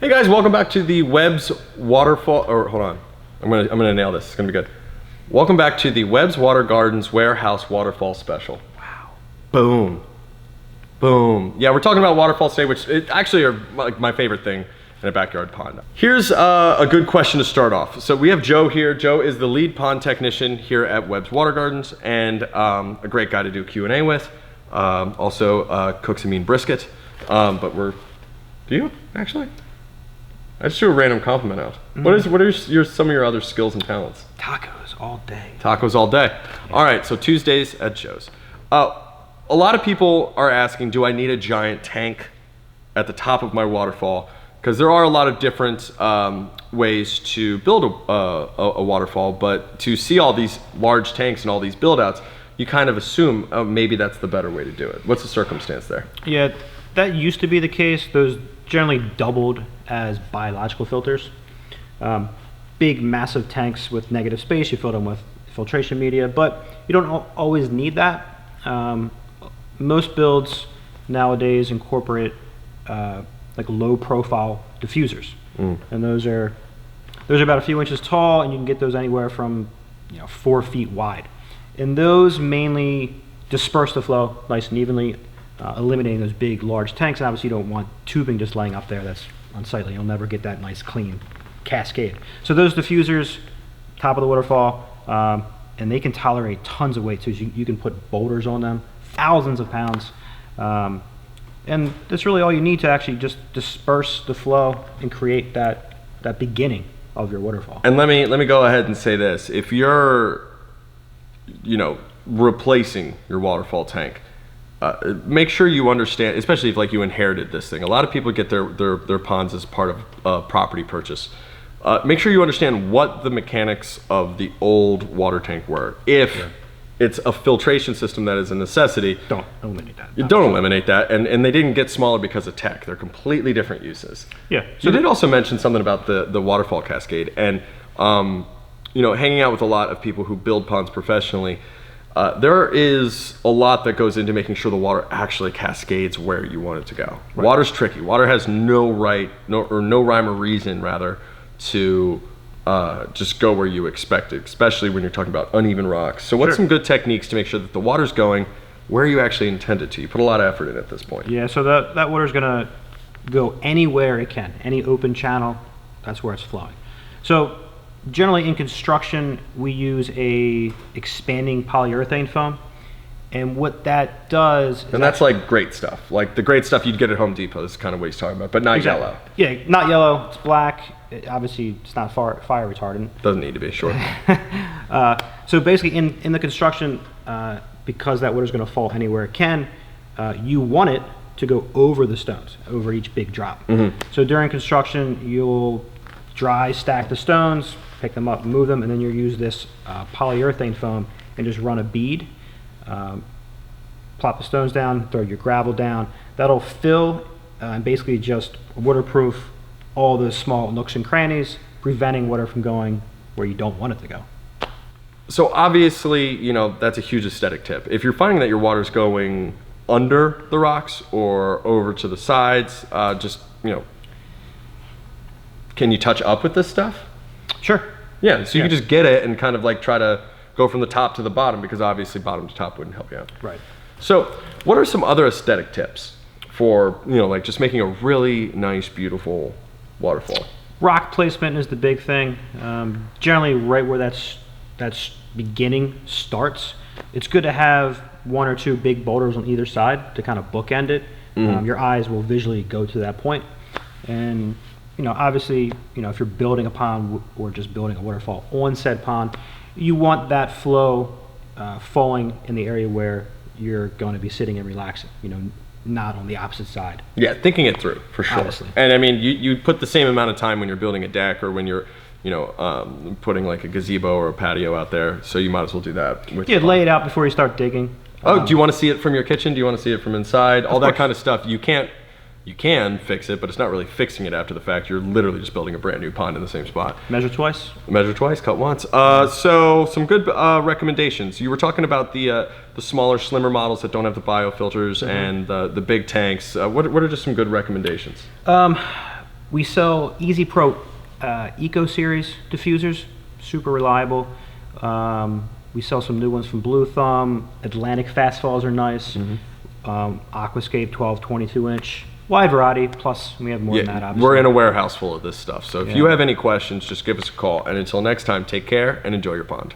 Hey guys, welcome back to the Webb's Waterfall, or hold on, I'm gonna nail this, it's gonna be good. Welcome back to the Webb's Water Gardens Warehouse Waterfall Special. Wow. Boom. Boom. Yeah, we're talking about waterfalls today, which actually are like my favorite thing in a backyard pond. Here's a good question to start off. So we have Joe here. Joe is the lead pond technician here at Webb's Water Gardens and a great guy to do Q&A with. Also cooks a mean brisket. But do you actually? I just threw a random compliment out. What are some of your other skills and talents? Tacos all day. Tacos all day. Yeah. All right, so Tuesdays at Joe's. A lot of people are asking, do I need a giant tank at the top of my waterfall? Because there are a lot of different ways to build a waterfall, but to see all these large tanks and all these build outs, you kind of assume, oh, maybe that's the better way to do it. What's the circumstance there? Yeah, that used to be the case. Those generally doubled as biological filters. Big, massive tanks with negative space, you fill them with filtration media, but you don't always need that. Most builds nowadays incorporate like low profile diffusers. And those are about a few inches tall, and you can get those anywhere from 4 feet wide. And those mainly disperse the flow nice and evenly, eliminating those big, large tanks. And obviously you don't want tubing just laying up there. That's unsightly. You'll never get that nice, clean cascade. So those diffusers, top of the waterfall, and they can tolerate tons of weight. So you can put boulders on them, thousands of pounds. And that's really all you need to actually just disperse the flow and create that beginning of your waterfall. And let me go ahead and say this. If you're, replacing your waterfall tank, make sure you understand, especially if like you inherited this thing. A lot of people get their ponds as part of a property purchase. Make sure you understand what the mechanics of the old water tank were. If it's a filtration system that is a necessity, don't eliminate that. You don't eliminate that, and they didn't get smaller because of tech. They're completely different uses. Yeah. You did also mention something about the waterfall cascade, and hanging out with a lot of people who build ponds professionally. There is a lot that goes into making sure the water actually cascades where you want it to go. Right. Water's tricky. Water has no rhyme or reason rather to just go where you expect it, especially when you're talking about uneven rocks. So what's some good techniques to make sure that the water's going where you actually intend it to? You put a lot of effort in at this point. Yeah, so that water's gonna go anywhere it can. Any open channel, that's where it's flowing. So generally in construction, we use a expanding polyurethane foam. And what that does is... And that's like great stuff. Like the great stuff you'd get at Home Depot is kind of what he's talking about, but not yellow. Yeah, not yellow, it's black. Obviously, it's not fire retardant. Doesn't need to be, sure. So basically in the construction, because that water's gonna fall anywhere it can, you want it to go over the stones, over each big drop. So during construction, you'll dry stack the stones, pick them up, move them, and then you'll use this polyurethane foam and just run a bead. Plop the stones down, throw your gravel down. That'll fill and basically just waterproof all the small nooks and crannies, preventing water from going where you don't want it to go. So obviously, that's a huge aesthetic tip. If you're finding that your water's going under the rocks or over to the sides, can you touch up with this stuff? Sure. Yeah, so you can just get it and kind of like try to go from the top to the bottom, because obviously bottom to top wouldn't help you out. Right. So what are some other aesthetic tips for, like just making a really nice, beautiful waterfall? Rock placement is the big thing. Generally right where that's beginning starts. It's good to have 1 or 2 big boulders on either side to kind of bookend it. Your eyes will visually go to that point. And obviously, if you're building a pond or just building a waterfall on said pond, you want that flow falling in the area where you're going to be sitting and relaxing, not on the opposite side. Yeah, thinking it through, for sure. Obviously. And I mean, you put the same amount of time when you're building a deck or when you're, putting like a gazebo or a patio out there, so you might as well do that. Lay it out before you start digging. Oh, do you want to see it from your kitchen? Do you want to see it from inside? All that kind of stuff. You can fix it, but it's not really fixing it after the fact. You're literally just building a brand new pond in the same spot. Measure twice. Measure twice, cut once. So some good recommendations. You were talking about the smaller, slimmer models that don't have the biofilters and the big tanks. What are just some good recommendations? We sell Easy Pro Eco Series diffusers, super reliable. We sell some new ones from Blue Thumb. Atlantic Fast Falls are nice. Aquascape 12, 22 inch. Wide variety, plus we have more than that, obviously. We're in a warehouse full of this stuff. So if Yeah. you have any questions, just give us a call. And until next time, take care and enjoy your pond.